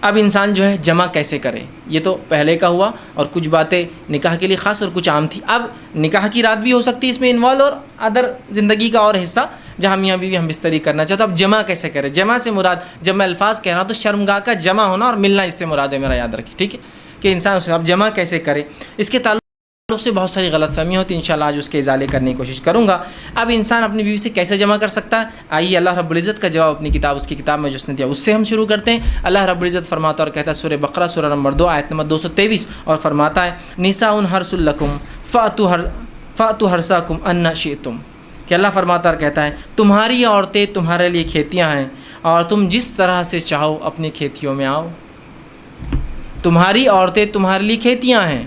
اب انسان جو ہے جمع کیسے کرے، یہ تو پہلے کا ہوا، اور کچھ باتیں نکاح کے لیے خاص اور کچھ عام تھی۔ اب نکاح کی رات بھی ہو سکتی ہے اس میں انوالو، اور ادر زندگی کا اور حصہ جہاں میاں بیوی ہم بستری کرنا چاہتے ہیں۔ اب جمع کیسے کرے؟ جمع سے مراد، جب میں الفاظ کہہ رہا ہوں تو شرمگاہ کا جمع ہونا اور ملنا اس سے مراد ہے، میرا یاد رکھیں، ٹھیک ہے، کہ انسان اب جمع کیسے کرے، اس کے تعلق سے بہت ساری غلط فہمیاں ہوتی ہیں، انشاءاللہ آج اس کے ازالے کرنے کی کوشش کروں گا۔ اب انسان اپنی بیوی سے کیسے جمع کر سکتا ہے؟ آئیے اللہ رب العزت کا جواب اپنی کتاب، اس کی کتاب میں جو اس نے دیا اس سے ہم شروع کرتے ہیں۔ اللہ رب العزت فرماتا اور کہتا ہے سورہ بقرہ سورہ نمبر 2 آیت نمبر 223، اور فرماتا ہے نساء حرث لکم فأتوا حرثکم ان شئتم، کہ اللہ فرماتا اور کہتا ہے تمہاری عورتیں تمہارے لیے کھیتیاں ہیں، اور تم جس طرح سے چاہو اپنی کھیتیوں میں آؤ۔ تمہاری عورتیں تمہارے لیے کھیتیاں ہیں،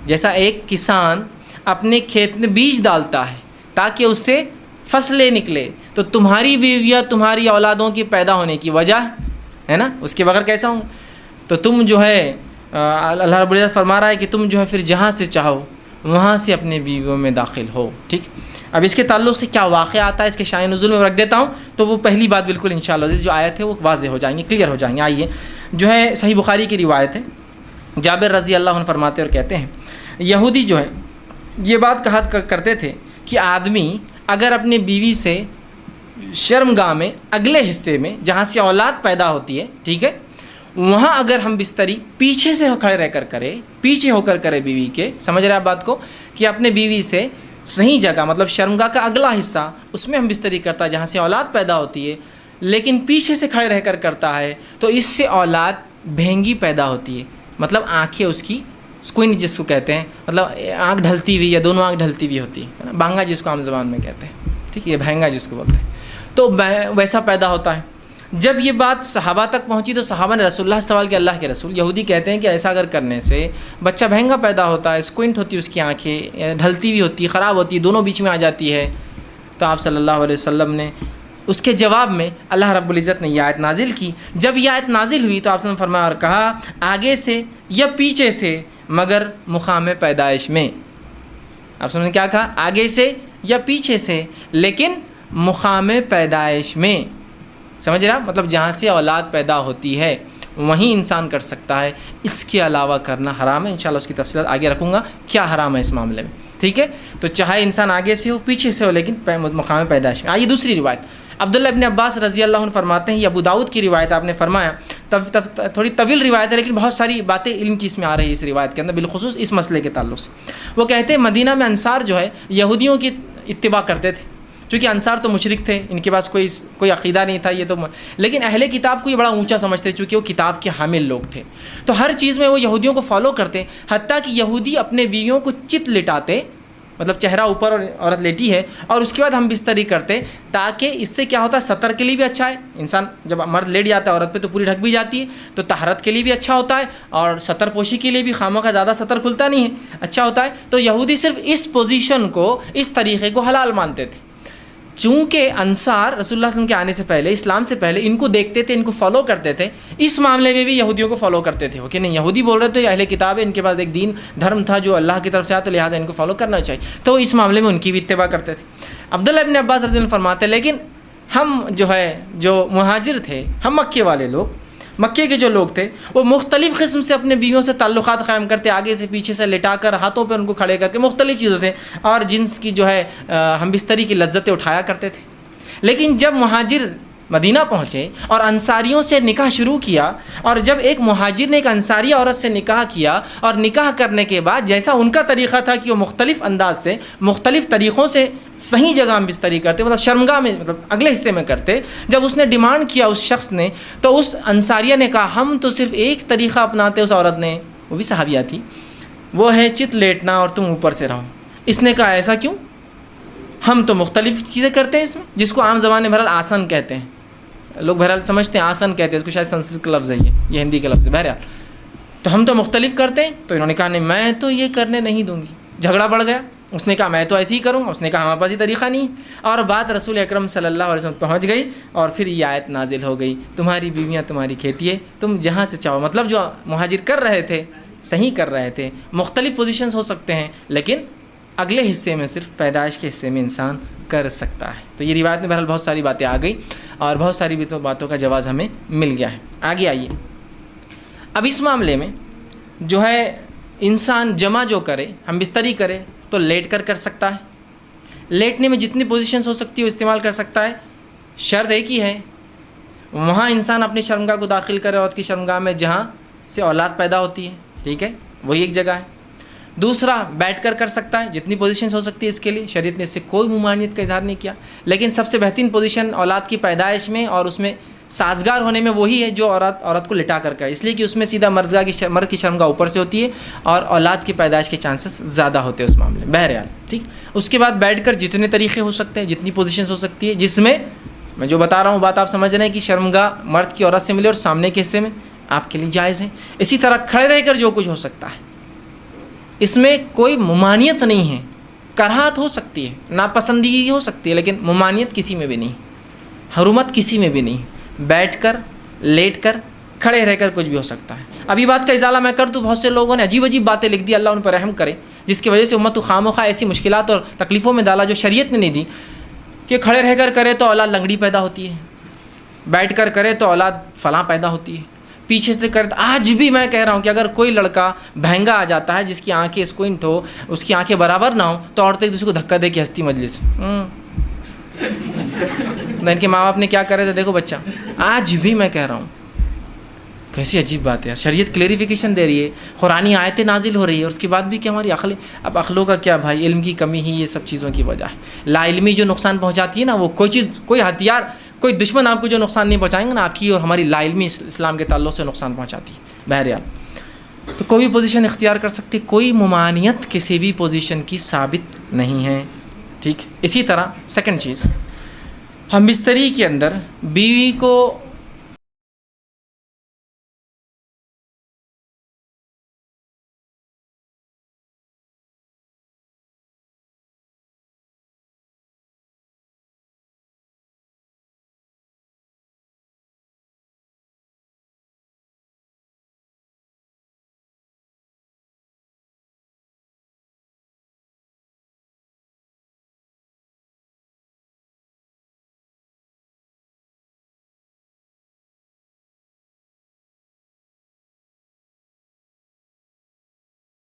جیسا ایک کسان اپنے کھیت میں بیج ڈالتا ہے تاکہ اس سے فصلیں نکلے، تو تمہاری بیویاں تمہاری اولادوں کی پیدا ہونے کی وجہ ہے نا، اس کے بغیر کیسا ہوں گا؟ تو تم جو ہے اللہ رب العزت فرما رہا ہے کہ تم جو ہے پھر جہاں سے چاہو وہاں سے اپنے بیویوں میں داخل ہو، ٹھیک۔ اب اس کے تعلق سے کیا واقعہ آتا ہے اس کے شان نزول میں رکھ دیتا ہوں، تو وہ پہلی بات بالکل انشاءاللہ جو آیت ہے وہ واضح ہو جائیں گے، کلیئر ہو جائیں گے۔ آئیے جو ہے صحیح بخاری کی روایت ہے، جابر رضی اللہ عنہ فرماتے اور کہتے ہیں یہودی جو ہے یہ بات کہا کرتے تھے کہ آدمی اگر اپنے بیوی سے شرمگاہ میں اگلے حصے میں جہاں سے اولاد پیدا ہوتی ہے، ٹھیک ہے، وہاں اگر ہم بستری پیچھے سے کھڑے رہ کر کرے، پیچھے ہو کر کرے بیوی کے، سمجھ رہے آپ بات کو، کہ اپنے بیوی سے صحیح جگہ مطلب شرمگاہ کا اگلا حصہ اس میں ہم بستری کرتا ہے جہاں سے اولاد پیدا ہوتی ہے، لیکن پیچھے سے کھڑے رہ کر کرتا ہے تو اس سے اولاد بھینگی پیدا ہوتی ہے، مطلب آنکھیں اس کی سکوئن جس کو کہتے ہیں، مطلب آنکھ ڈھلتی ہوئی یا دونوں آنکھ ڈھلتی ہوئی ہوتی ہے، بھانگا جس کو عام زبان میں کہتے ہیں، ٹھیک ہے، یہ بھینگا جس کو بولتے ہیں، تو ویسا پیدا ہوتا ہے۔ جب یہ بات صحابہ تک پہنچی تو صحابہ نے رسول اللہ سے سوال کیا، اللہ کے رسول یہودی کہتے ہیں کہ ایسا اگر کرنے سے بچہ بھینگا پیدا ہوتا ہے، سکوئنٹ ہوتی ہے اس کی آنکھیں، ڈھلتی ہوئی ہوتی ہے، خراب ہوتی ہے، دونوں بیچ میں آ جاتی ہے۔ تو آپ صلی اللہ علیہ وسلم نے اس کے جواب میں اللہ رب العزت نے یہ آیت نازل کی۔ جب یہ آیت نازل ہوئی تو آپ نے فرمایا اور کہا آگے سے یا پیچھے سے مگر مقام پیدائش میں۔ آپ نے کیا کہا؟ آگے سے یا پیچھے سے لیکن مقام پیدائش میں، سمجھ رہا؟ مطلب جہاں سے اولاد پیدا ہوتی ہے وہیں انسان کر سکتا ہے، اس کے علاوہ کرنا حرام ہے۔ انشاءاللہ اس کی تفصیلات آگے رکھوں گا کیا حرام ہے اس معاملے میں، ٹھیک ہے۔ تو چاہے انسان آگے سے ہو پیچھے سے ہو لیکن مقام پیدائش میں۔ آئیے دوسری روایت، عبداللہ ابن عباس رضی اللہ عنہ فرماتے ہیں، یہ ابو داؤد کی روایت، آپ نے فرمایا تھوڑی طویل روایت ہے لیکن بہت ساری باتیں علم کی اس میں آ رہی ہے اس روایت کے اندر، بالخصوص اس مسئلے کے تعلق سے۔ وہ کہتے ہیں مدینہ میں انصار جو ہے یہودیوں کی اتباع کرتے تھے، چونکہ انصار تو مشرک تھے، ان کے پاس کوئی عقیدہ نہیں تھا، یہ تو لیکن اہل کتاب کو یہ بڑا اونچا سمجھتے چونکہ وہ کتاب کے حامل لوگ تھے، تو ہر چیز میں وہ یہودیوں کو فالو کرتے، حتیٰ کہ یہودی اپنے بیویوں کو چت لٹاتے، مطلب چہرہ اوپر اور عورت لیٹی ہے اور اس کے بعد ہم بستری کرتے، تاکہ اس سے کیا ہوتا ہے سطر کے لیے بھی اچھا ہے، انسان جب مرد لیٹ جاتا ہے عورت پہ تو پوری ڈھک بھی جاتی ہے، تو طہارت کے لیے بھی اچھا ہوتا ہے اور سطر پوشی کے لیے بھی خامہ کا زیادہ سطر کھلتا نہیں ہے، اچھا ہوتا ہے۔ تو یہودی صرف اس پوزیشن کو، اس طریقے کو حلال مانتے تھے۔ چونکہ انصار رسول اللہ صلی اللہ علیہ وسلم کے آنے سے پہلے، اسلام سے پہلے ان کو دیکھتے تھے، ان کو فالو کرتے تھے، اس معاملے میں بھی یہودیوں کو فالو کرتے تھے کہ نہیں یہودی بول رہے تھے اہل کتاب ہے، ان کے پاس ایک دین دھرم تھا جو اللہ کی طرف سے آیا تو لہٰذا ان کو فالو کرنا چاہیے، تو اس معاملے میں ان کی بھی اتباع کرتے تھے۔ عبداللہ ابن عباس رضی اللہ عنہ فرماتے ہیں لیکن ہم جو مہاجر تھے، ہم مکے والے لوگ، مکے کے جو لوگ تھے وہ مختلف قسم سے اپنے بیویوں سے تعلقات قائم کرتے، آگے سے پیچھے سے لٹا کر ہاتھوں پہ ان کو کھڑے کر کے مختلف چیزوں سے، اور جنس کی جو ہے ہم بستری کی لذتیں اٹھایا کرتے تھے۔ لیکن جب مہاجر مدینہ پہنچے اور انصاریوں سے نکاح شروع کیا، اور جب ایک مہاجر نے ایک انصاری عورت سے نکاح کیا اور نکاح کرنے کے بعد جیسا ان کا طریقہ تھا کہ وہ مختلف انداز سے، مختلف طریقوں سے صحیح جگہ ہم بستری کرتے، مطلب شرمگاہ میں، مطلب اگلے حصے میں کرتے، جب اس نے ڈیمانڈ کیا اس شخص نے، تو اس انصاریہ نے کہا ہم تو صرف ایک طریقہ اپناتے، اس عورت نے، وہ بھی صحابیہ تھی، وہ ہے چت لیٹنا اور تم اوپر سے رہو۔ اس نے کہا ایسا کیوں؟ ہم تو مختلف چیزیں کرتے ہیں اس میں، جس کو عام زبان میں بہرحال آسن کہتے ہیں، لوگ بہرحال سمجھتے ہیں آسن کہتے ہیں اس کو، شاید سنسکرت کا لفظ ہے یہ ہندی کا لفظ ہے، بہرحال تو ہم تو مختلف کرتے ہیں۔ تو انہوں نے کہا نہیں میں تو یہ کرنے نہیں دوں گی، جھگڑا بڑھ گیا، اس نے کہا میں تو ایسے ہی کروں گا، اس نے کہا ہمارے پاس یہ طریقہ نہیں، اور بات رسول اکرم صلی اللہ علیہ وسلم پہنچ گئی، اور پھر یہ آیت نازل ہو گئی تمہاری بیویاں تمہاری کھیتی ہے، تم جہاں سے چاہو، مطلب جو مہاجر کر رہے تھے صحیح کر رہے تھے، مختلف پوزیشنز ہو سکتے ہیں لیکن اگلے حصے میں صرف پیدائش کے حصے میں انسان کر سکتا ہے۔ تو یہ روایت میں بہرحال بہت ساری باتیں آ گئی اور بہت ساری باتوں کا جواز ہمیں مل گیا ہے۔ آگے آئیے، اب اس معاملے میں جو ہے انسان جمع جو کرے، ہم بستری کرے تو لیٹ کر سکتا ہے، لیٹنے میں جتنی پوزیشنز ہو سکتی ہے وہ استعمال کر سکتا ہے، شرط ایک ہی ہے وہاں انسان اپنی شرمگاہ کو داخل کرے، عورت کی شرمگاہ میں جہاں سے اولاد پیدا ہوتی ہے، ٹھیک ہے، وہی ایک جگہ ہے۔ دوسرا بیٹھ کر سکتا ہے، جتنی پوزیشنز ہو سکتی ہے اس کے لیے، شریعت نے اس سے کوئی ممانعت کا اظہار نہیں کیا، لیکن سب سے بہترین پوزیشن اولاد کی پیدائش میں اور اس میں سازگار ہونے میں وہی ہے جو عورت کو لٹا کر کرے، اس لیے کہ اس میں سیدھا مرد کی شرمگاہ اوپر سے ہوتی ہے اور اولاد کی پیدائش کے چانسز زیادہ ہوتے ہیں اس معاملے میں، بہرحال ٹھیک۔ اس کے بعد بیٹھ کر جتنے طریقے ہو سکتے ہیں، جتنی پوزیشنز ہو سکتی ہے، جس میں میں جو بتا رہا ہوں بات آپ سمجھ رہے ہیں کہ شرمگاہ مرد کی عورت سے ملے اور سامنے کے حصے میں آپ کے لیے جائز ہے۔ اسی طرح کھڑے رہ کر جو کچھ ہو سکتا ہے، اس میں کوئی ممانعت نہیں ہے، کراہت ہو سکتی ہے، ناپسندیدگی ہو سکتی ہے، لیکن ممانعت کسی میں بھی نہیں، حرمت کسی میں بھی نہیں، بیٹھ کر، لیٹ کر، کھڑے رہ کر کچھ بھی ہو سکتا ہے۔ ابھی بات کا ازالہ میں کر دوں، بہت سے لوگوں نے عجیب عجیب باتیں لکھ دی، اللہ ان پر رحم کرے، جس کی وجہ سے امت کو خواہ ایسی مشکلات اور تکلیفوں میں ڈالا جو شریعت نے نہیں دی، کہ کھڑے رہ کر کرے تو اولاد لنگڑی پیدا ہوتی ہے، بیٹھ کر کرے تو اولاد فلاں پیدا ہوتی ہے، پیچھے سے کرے۔ آج بھی میں کہہ رہا ہوں کہ اگر کوئی لڑکا بہنگا آ جاتا ہے جس کی آنکھیں اسکوئنٹ ہو، اس کی آنکھیں برابر نہ ہو، تو عورتیں ایک دوسرے کو دھکا دے کے ہنستی مجلس ان کے ماں باپ نے کیا کرے تھے دیکھو بچہ، آج بھی میں کہہ رہا ہوں کیسی عجیب بات ہے یار، شریعت کلیریفیکیشن دے رہی ہے، قرآنی آیتیں نازل ہو رہی ہے، اور اس کے بعد بھی کہ ہماری اب عقلوں کا کیا بھائی، علم کی کمی ہی یہ سب چیزوں کی وجہ ہے۔ لا علمی جو نقصان پہنچاتی ہے نا، وہ کوئی چیز، کوئی ہتھیار، کوئی دشمن آپ کو جو نقصان نہیں پہنچائیں گے نا، آپ کی اور ہماری لا علمی اسلام کے تعلق سے نقصان پہنچاتی ہے۔ بہرحال تو کوئی بھی پوزیشن اختیار کر سکتے، کوئی ممانعت کسی بھی پوزیشن کی ثابت نہیں ہے، ٹھیک۔ اسی طرح سیکنڈ چیز، ہم بستری کے اندر بیوی کو